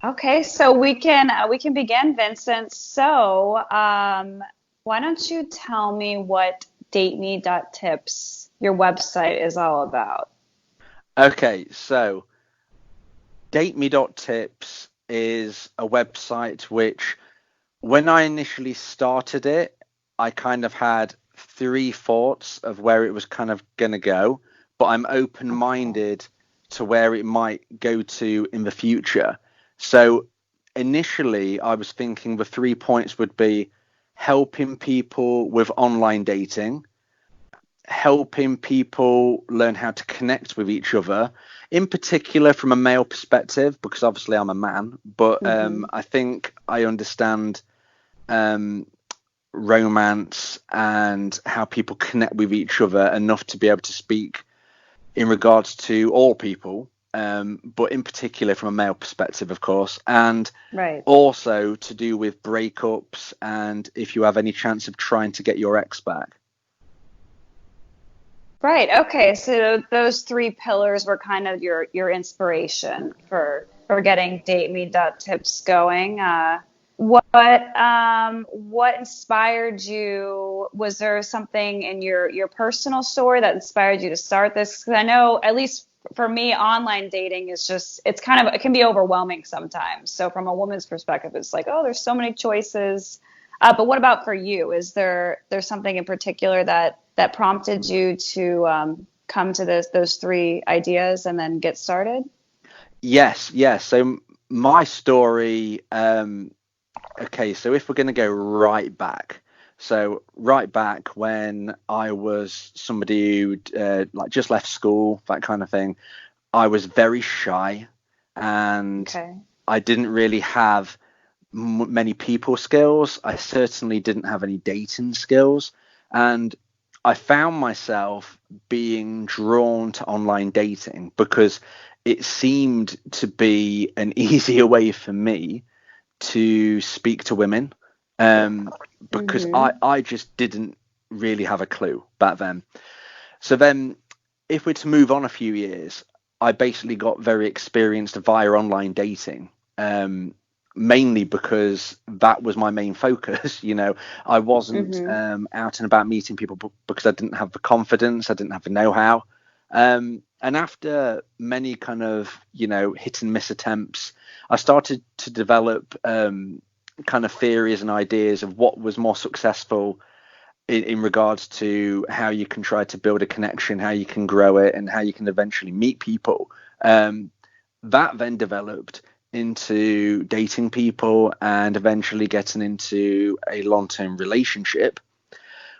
Okay, so we can begin, Vincent. So, why don't you tell me what dateme.tips, your website, is all about? Okay, so dateme.tips is a website which, when I initially started it, I kind of had three thoughts of where it was kind of going to go, but I'm Okay. open-minded to where it might go to in the future. So initially, I was thinking the 3 points would be helping people with online dating, helping people learn how to connect with each other, in particular from a male perspective, because obviously I'm a man, but Mm-hmm. I think I understand um, romance and how people connect with each other enough to be able to speak in regards to all people, but in particular from a male perspective, of course, and Right. also to do with breakups and if you have any chance of trying to get your ex back. Right. Okay. So those three pillars were kind of your inspiration for getting dateme.tips going. What inspired you? Was there something in your personal story that inspired you to start this? Because I know, at least for me, online dating is just it's kind of it can be overwhelming sometimes. So from a woman's perspective, it's like, oh, there's so many choices. But what about for you? Is there's something in particular that prompted you to come to those three ideas and then get started? Yes, yes. So my story, okay, so if we're going to go right back, so right back when I was somebody who like just left school, that kind of thing, I was very shy and Okay. I didn't really have many people skills. I certainly didn't have any dating skills. And I found myself being drawn to online dating because it seemed to be an easier way for me to speak to women, because I, Mm-hmm. I just didn't really have a clue back then. So then, if we're to move on a few years, I basically got very experienced via online dating, mainly because that was my main focus. I wasn't Mm-hmm. out and about meeting people because I didn't have the confidence, I didn't have the know-how. And after many kind of, hit and miss attempts, I started to develop kind of theories and ideas of what was more successful in regards to how you can try to build a connection, how you can grow it, and how you can eventually meet people. Um, that then developed into dating people and eventually getting into a long term relationship,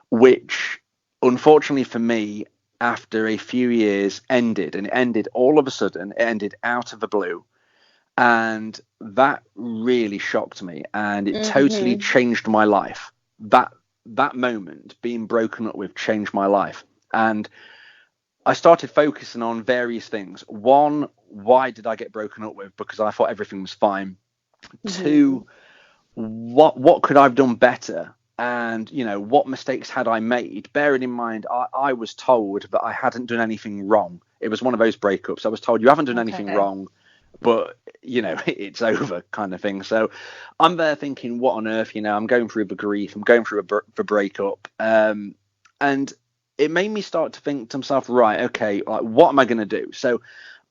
which unfortunately for me, after a few years, ended. And it ended all of a sudden, it ended out of the blue. And that really shocked me and it totally Mm-hmm. changed my life. That moment being broken up with changed my life. And I started focusing on various things. One, why did I get broken up with? Because I thought everything was fine. Mm-hmm. Two, what could I have done better? And what mistakes had I made? Bearing in mind, I was told that I hadn't done anything wrong. It was one of those breakups. I was told you haven't done anything Okay. wrong, but it's over, kind of thing. So I'm there thinking, what on earth? I'm going through the grief. I'm going through the breakup, and it made me start to think to myself, right, okay, like what am I going to do? So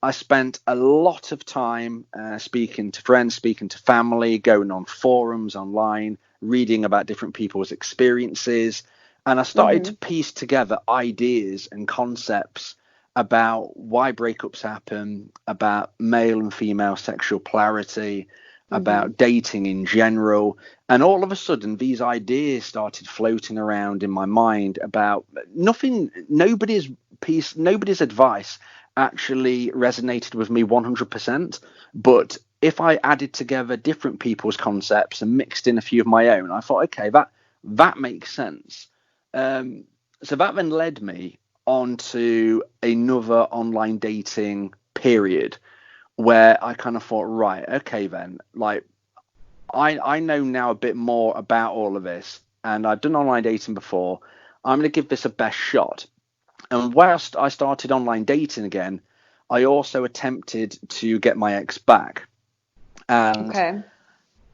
I spent a lot of time speaking to friends, speaking to family, going on forums online, reading about different people's experiences. And I started to Mm-hmm. piece together ideas and concepts about why breakups happen, about male and female sexual polarity, Mm-hmm. about dating in general. And all of a sudden, these ideas started floating around in my mind about nothing, nobody's advice actually resonated with me 100%. But if I added together different people's concepts and mixed in a few of my own, I thought, okay, that makes sense. Um, so that then led me on to another online dating period where I kind of thought, right, okay, then, like, I know now a bit more about all of this, and I've done online dating before. I'm going to give this a best shot. And whilst I started online dating again, I also attempted to get my ex back. And Okay.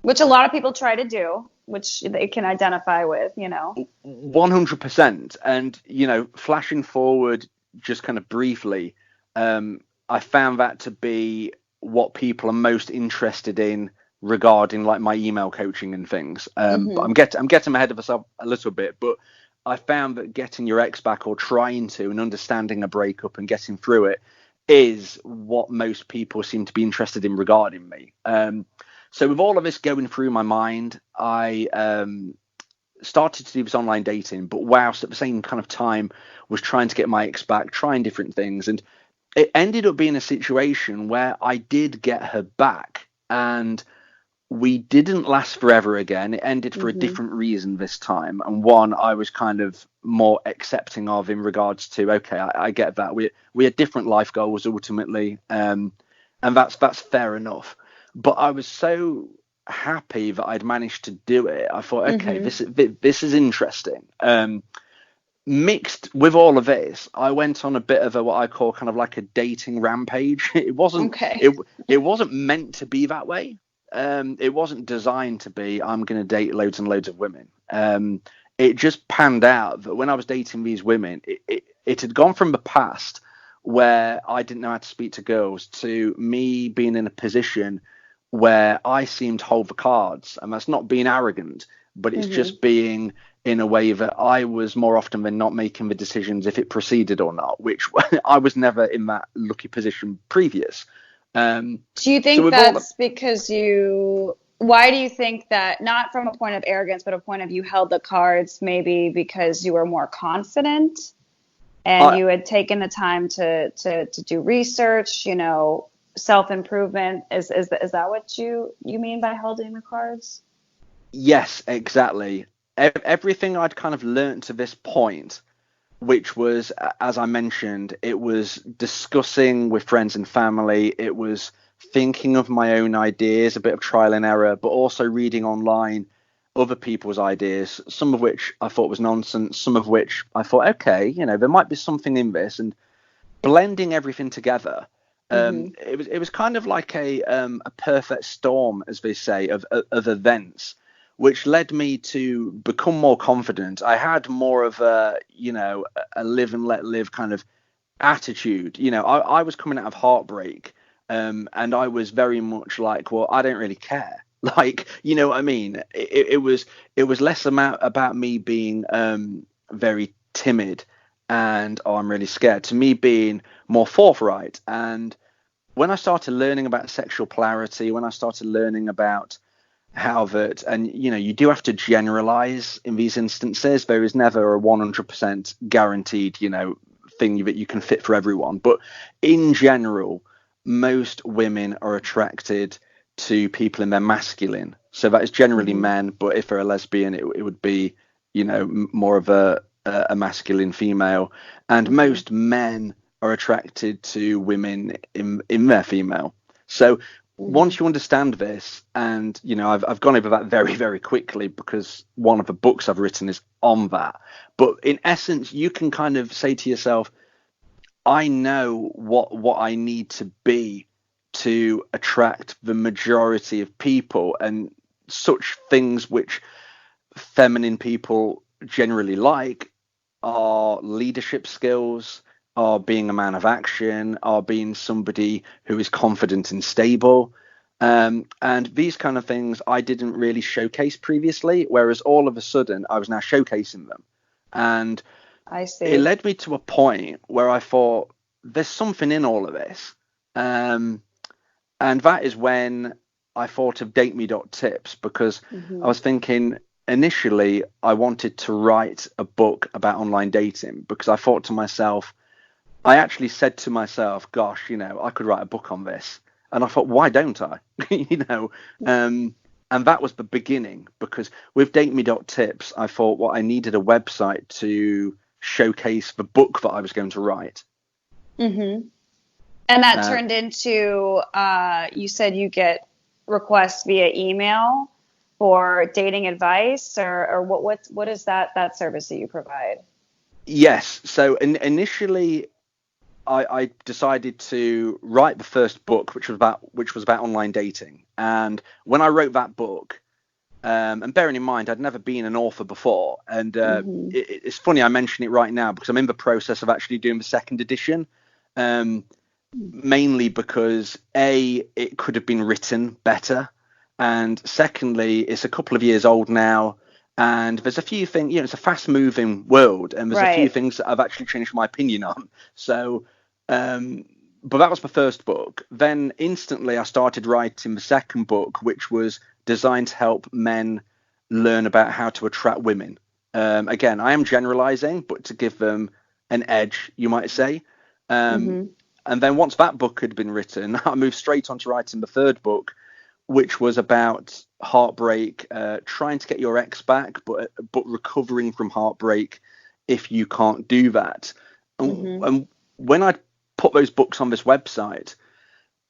Which a lot of people try to do, which they can identify with, you know. 100%. And, flashing forward just kind of briefly, I found that to be what people are most interested in regarding like my email coaching and things. But Mm-hmm. I'm getting ahead of myself a little bit, but I found that getting your ex back, or trying to, and understanding a breakup and getting through it, is what most people seem to be interested in regarding me. So with all of this going through my mind, I started to do this online dating, but whilst at the same kind of time was trying to get my ex back, trying different things. And it ended up being a situation where I did get her back, and we didn't last forever again. It ended for a Mm-hmm. different reason this time, and one I was kind of more accepting of, in regards to, okay, I get that we had different life goals ultimately, and that's fair enough. But I was so happy that I'd managed to do it. I thought, okay, Mm-hmm. this is interesting. Mixed with all of this, I went on a bit of a, what I call kind of like a dating rampage. Okay. It wasn't meant to be that way. It wasn't designed to be, I'm going to date loads and loads of women. It just panned out that when I was dating these women, it had gone from the past where I didn't know how to speak to girls, to me being in a position where I seem to hold the cards. And that's not being arrogant, but it's Mm-hmm. just being in a way that I was more often than not making the decisions if it proceeded or not, which I was never in that lucky position previous. Do you So think with all of, that's because why do you think that, not from a point of arrogance, but a point of you held the cards, maybe because you were more confident and I, you had taken the time to do research, you know, self-improvement? Is that what you mean by holding the cards? yes, exactly. Everything I'd kind of learned to this point, which was, as I mentioned, it was discussing with friends and family. It was thinking of my own ideas, a bit of trial and error, but also reading online other people's ideas, some of which I thought was nonsense, some of which I thought, okay, there might be something in this, and blending everything together. Mm-hmm. It was kind of like a perfect storm, as they say, of events, which led me to become more confident. I had more of a live and let live kind of attitude. I was coming out of heartbreak, and I was very much like, well, I don't really care. Like, you know what I mean? It was less about me being very timid and, oh, I'm really scared, to me being more forthright. And when I started learning about sexual polarity, when I started learning about how that, and you do have to generalize in these instances. There is never a 100% guaranteed, thing that you can fit for everyone. But in general, most women are attracted to people in their masculine. So that is generally Mm-hmm. men, but if they're a lesbian, it would be, more of a masculine female. And Mm-hmm. most men are attracted to women in their female. So Mm-hmm. once you understand this, and I've gone over that very, very quickly because one of the books I've written is on that. But in essence, you can kind of say to yourself, I know what I need to be to attract the majority of people, and such things which feminine people generally like are leadership skills, are being a man of action, are being somebody who is confident and stable. And these kind of things I didn't really showcase previously, whereas all of a sudden I was now showcasing them. And I it see. led me to a point where I thought, there's something in all of this. Um, and that is when I thought of DateMe.tips, because I Mm-hmm. was thinking, initially I wanted to write a book about online dating, because I thought to myself, I actually said to myself, gosh, I could write a book on this. And I thought, why don't I? you know, um, and that was the beginning, because with DateMe.tips, I thought, well, I needed a website to showcase the book that I was going to write. Mm-hmm. And that Uh, turned into, you said you get requests via email for dating advice, or what is that service that you provide? yes. So initially, I decided to write the first book, which was about online dating. And when I wrote that book, and bearing in mind I'd never been an author before, and it's funny I mention it right now because I'm in the process of actually doing the second edition, mainly because it could have been written better, and secondly, it's a couple of years old now. And there's a few things, it's a fast moving world, and there's a few things that I've actually changed my opinion on. So, but that was my first book. Then instantly I started writing the second book, which was designed to help men learn about how to attract women. Again, I am generalizing, but to give them an edge, you might say. And then once that book had been written, I moved straight on to writing the third book, which was about heartbreak, trying to get your ex back, but recovering from heartbreak if you can't do that. And when I put those books on this website,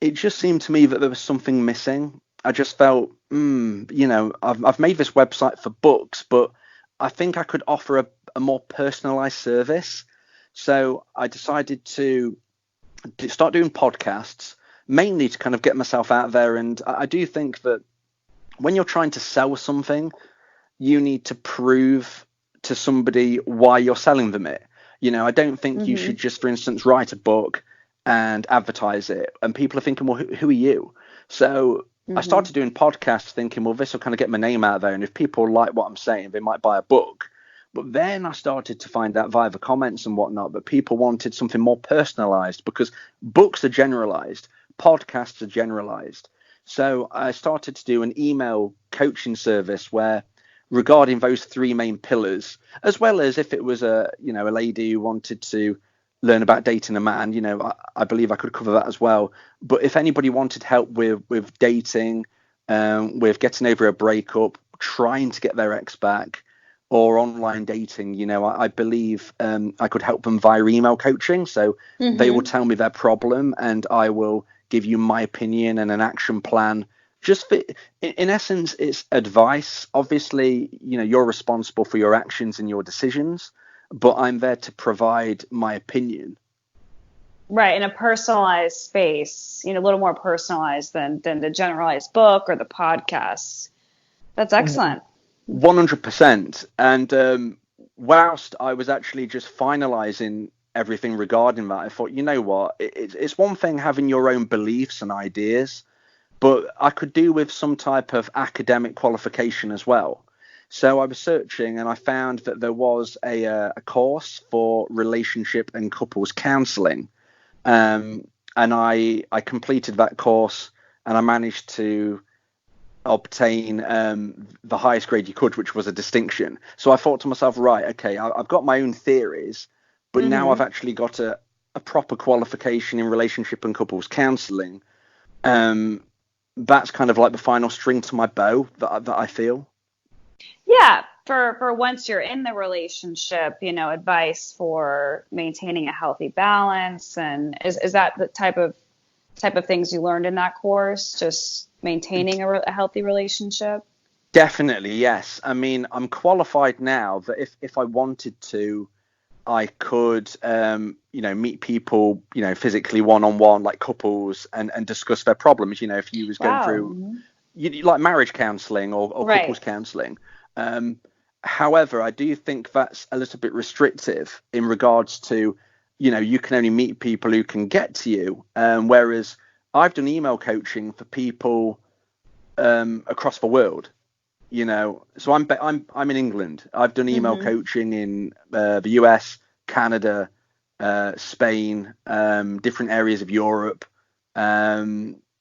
it just seemed to me that there was something missing. I just felt, I've made this website for books, but I think I could offer a more personalized service. So I decided to start doing podcasts, mainly to kind of get myself out there. And I do think that when you're trying to sell something, you need to prove to somebody why you're selling them it. I don't think you should just, for instance, write a book and advertise it. And people are thinking, well, who are you? So I started doing podcasts thinking, well, this will kind of get my name out there. And if people like what I'm saying, they might buy a book. But then I started to find out via the comments and whatnot that people wanted something more personalized, because books are generalized, podcasts are generalized. So I started to do an email coaching service where, regarding those three main pillars, as well as if it was a lady who wanted to learn about dating a man, I believe I could cover that as well. But if anybody wanted help with dating, with getting over a breakup, trying to get their ex back, or online dating, I believe I could help them via email coaching. So they will tell me their problem and I will give you my opinion and an action plan. Just in essence, it's advice. Obviously, you're responsible for your actions and your decisions, but I'm there to provide my opinion. Right, in a personalized space, a little more personalized than the generalized book or the podcast. That's excellent. 100%. And whilst I was actually just finalizing everything regarding that, I thought, you know what, it's one thing having your own beliefs and ideas, but I could do with some type of academic qualification as well. So I was searching and I found that there was a course for relationship and couples counseling. And I completed that course and I managed to obtain the highest grade you could, which was a distinction. So I thought to myself, right, okay, I've got my own theories, but now I've actually got a proper qualification in relationship and couples counseling. That's kind of like the final string to my bow that I feel. Yeah, for once you're in the relationship, advice for maintaining a healthy balance, and is that the type of things you learned in that course? Just maintaining a healthy relationship? Definitely, yes. I mean, I'm qualified now that if I wanted to, I could, meet people, physically one-on-one, like couples, and discuss their problems. If you was going through, like marriage counselling or couples counselling. However, I do think that's a little bit restrictive in regards to, you can only meet people who can get to you. Whereas I've done email coaching for people across the world. So I'm in England. I've done email coaching in the US, Canada, Spain, different areas of Europe.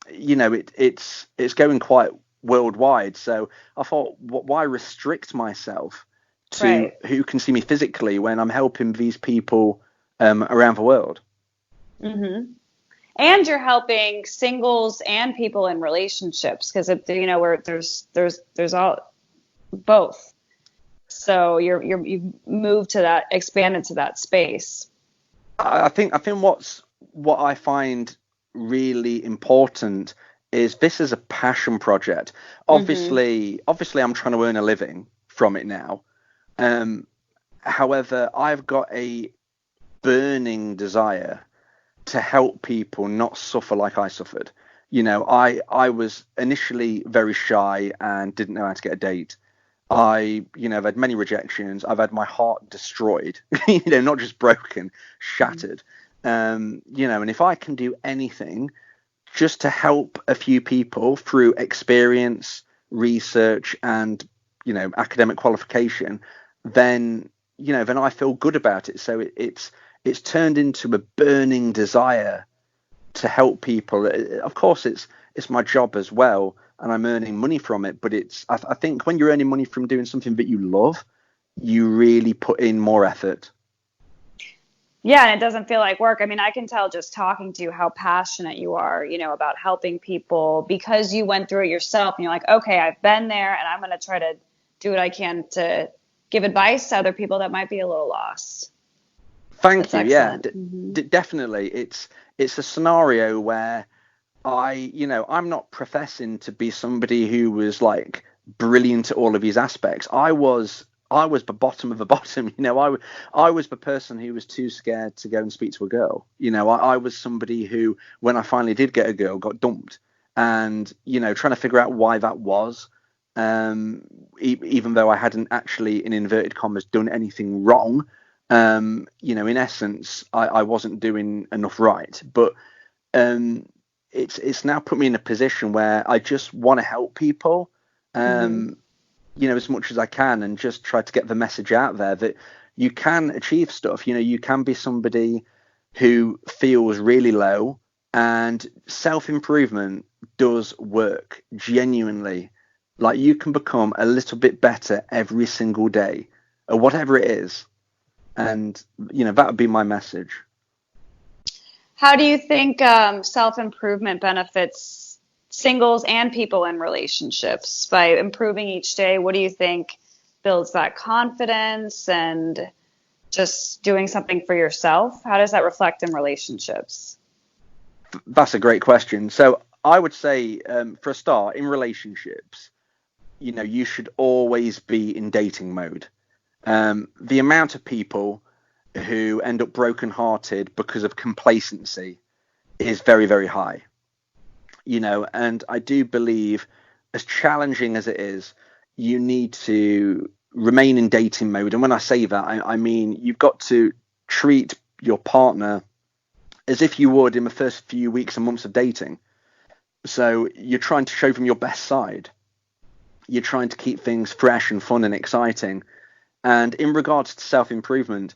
It's going quite worldwide. So I thought, why restrict myself to who can see me physically when I'm helping these people around the world? And you're helping singles and people in relationships, because where there's all both. So you've moved to that, expanded to that space. I think what I find really important is this is a passion project. Obviously I'm trying to earn a living from it now. However, I've got a burning desire to help people not suffer like I suffered. I was initially very shy and didn't know how to get a date. I've had many rejections. I've had my heart destroyed, not just broken, shattered. And if I can do anything just to help a few people through experience, research, and academic qualification, then I feel good about it. So it's turned into a burning desire to help people. Of course, it's my job as well, and I'm earning money from it. But I think when you're earning money from doing something that you love, you really put in more effort. Yeah, and it doesn't feel like work. I mean, I can tell just talking to you how passionate you are, about helping people because you went through it yourself and you're like, okay, I've been there and I'm going to try to do what I can to give advice to other people that might be a little lost. Thank That's you. Yeah, excellent. Hmm. definitely. It's a scenario where I'm not professing to be somebody who was like brilliant at all of these aspects. I was the bottom of the bottom. I was the person who was too scared to go and speak to a girl. I was somebody who, when I finally did get a girl, got dumped, and trying to figure out why that was. Even though I hadn't actually, in inverted commas, done anything wrong. In essence, I wasn't doing enough right, but um, it's now put me in a position where I just want to help people, Hmm. um, as much as I can, and just try to get the message out there that you can achieve stuff. You can be somebody who feels really low, and self-improvement does work genuinely. Like, you can become a little bit better every single day, or whatever it is, and that would be my message. How do you think self-improvement benefits singles and people in relationships by improving each day? What do you think builds that confidence and just doing something for yourself? How does that reflect in relationships? That's a great question. So I would say, for a start, in relationships, you should always be in dating mode. The amount of people who end up brokenhearted because of complacency is very, very high. And I do believe, as challenging as it is, you need to remain in dating mode. And when I say that, I mean you've got to treat your partner as if you would in the first few weeks and months of dating. So you're trying to show them your best side. You're trying to keep things fresh and fun and exciting. And in regards to self-improvement,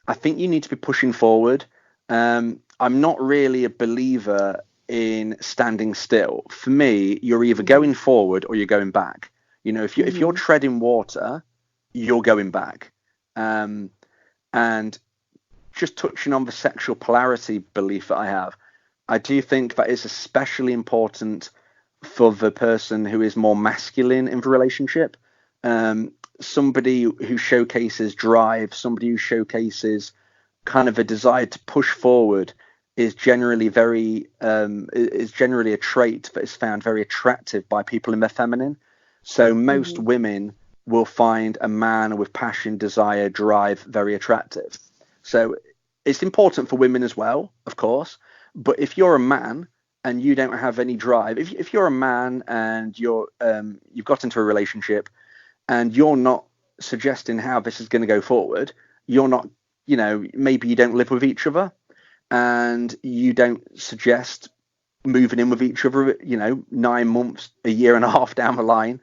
I think you need to be pushing forward. I'm not really a believer in standing still. For me, you're either Hmm. going forward or you're going back. If you're Hmm. treading water, you're going back. Um, and just touching on the sexual polarity belief that I have, I do think that is especially important for the person who is more masculine in the relationship. Um, Somebody who showcases drive, somebody who showcases kind of a desire to push forward is generally a trait that is found very attractive by people in their feminine. So most Hmm. women will find a man with passion, desire, drive very attractive. So it's important for women as well, of course. But if you're a man and you don't have any drive, if you're a man and you've got into a relationship and you're not suggesting how this is going to go forward, you're not, maybe you don't live with each other and you don't suggest moving in with each other, 9 months, a year and a half down the line,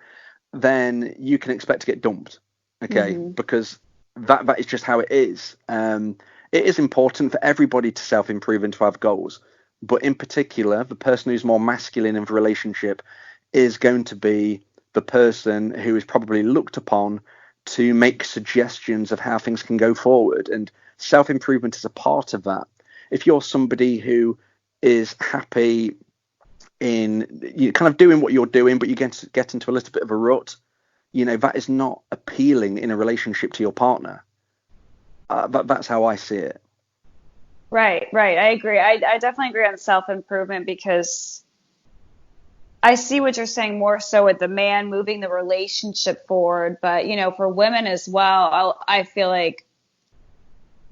then you can expect to get dumped. Okay, Hmm. because that is just how it is. It is important for everybody to self-improve and to have goals, but in particular, the person who's more masculine in the relationship is going to be the person who is probably looked upon to make suggestions of how things can go forward, and self-improvement is a part of that. If you're somebody who is happy in you kind of doing what you're doing, but you get into a little bit of a rut, that is not appealing in a relationship to your partner. That's how I see it. Right, right. I agree. I definitely agree on self-improvement because I see what you're saying more so with the man moving the relationship forward. But, for women as well, I feel like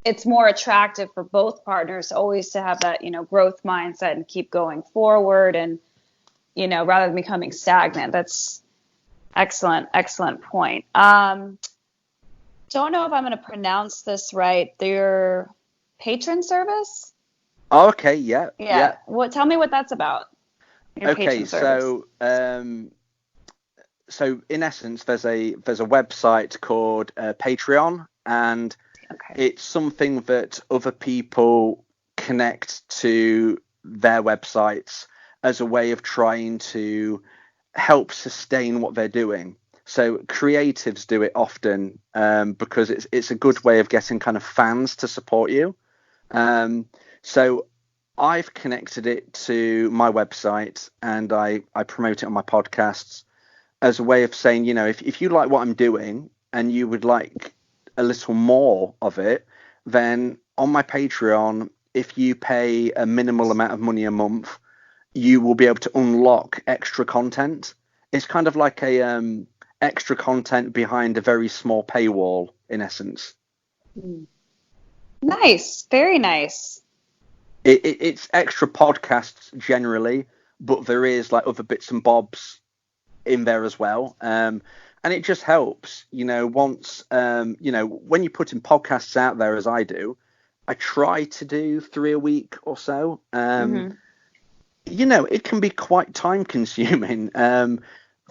it's more attractive for both partners always to have that, growth mindset and keep going forward and, rather than becoming stagnant. That's excellent, excellent point. Don't know if I'm going to pronounce this right. Your patron service? Oh, okay, yeah, Yeah. yeah. Tell me what that's about. Your Okay, patron service. so in essence, there's a website called Patreon, and Okay. it's something that other people connect to their websites as a way of trying to help sustain what they're doing. So creatives do it often because it's a good way of getting kind of fans to support you. Um, so I've connected it to my website and I promote it on my podcasts as a way of saying, if you like what I'm doing and you would like a little more of it, then on my Patreon, if you pay a minimal amount of money a month, you will be able to unlock extra content. It's kind of like a extra content behind a very small paywall, in essence. Mm. Nice. Very nice. It's extra podcasts generally, but there is like other bits and bobs in there as well. And it just helps, once, when you're putting podcasts out there, as I do, I try to do 3 a week or so. Hmm. It can be quite time consuming,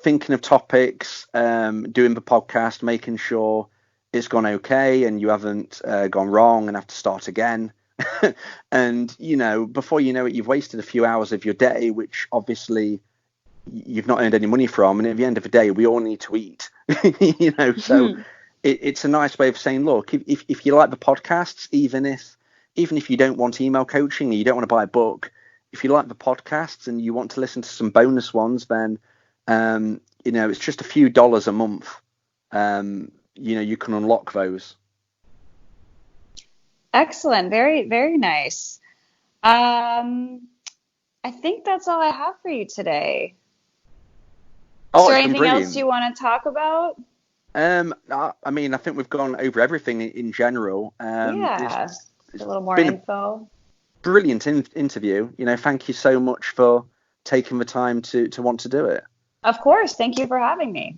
thinking of topics, doing the podcast, making sure it's gone okay and you haven't gone wrong and have to start again. And, before you know it, you've wasted a few hours of your day, which obviously you've not earned any money from. And at the end of the day, we all need to eat, so it's a nice way of saying, look, if you like the podcasts, even if you don't want email coaching and you don't want to buy a book, if you like the podcasts and you want to listen to some bonus ones, then, it's just a few dollars a month. You can unlock those. Excellent. Very, very nice. I think that's all I have for you today. Is Oh, there it's been anything else brilliant. you want to talk about? I mean, I think we've gone over everything in general. Yeah, It's a little more been a info. brilliant interview. Thank you so much for taking the time to want to do it. Of course. Thank you for having me.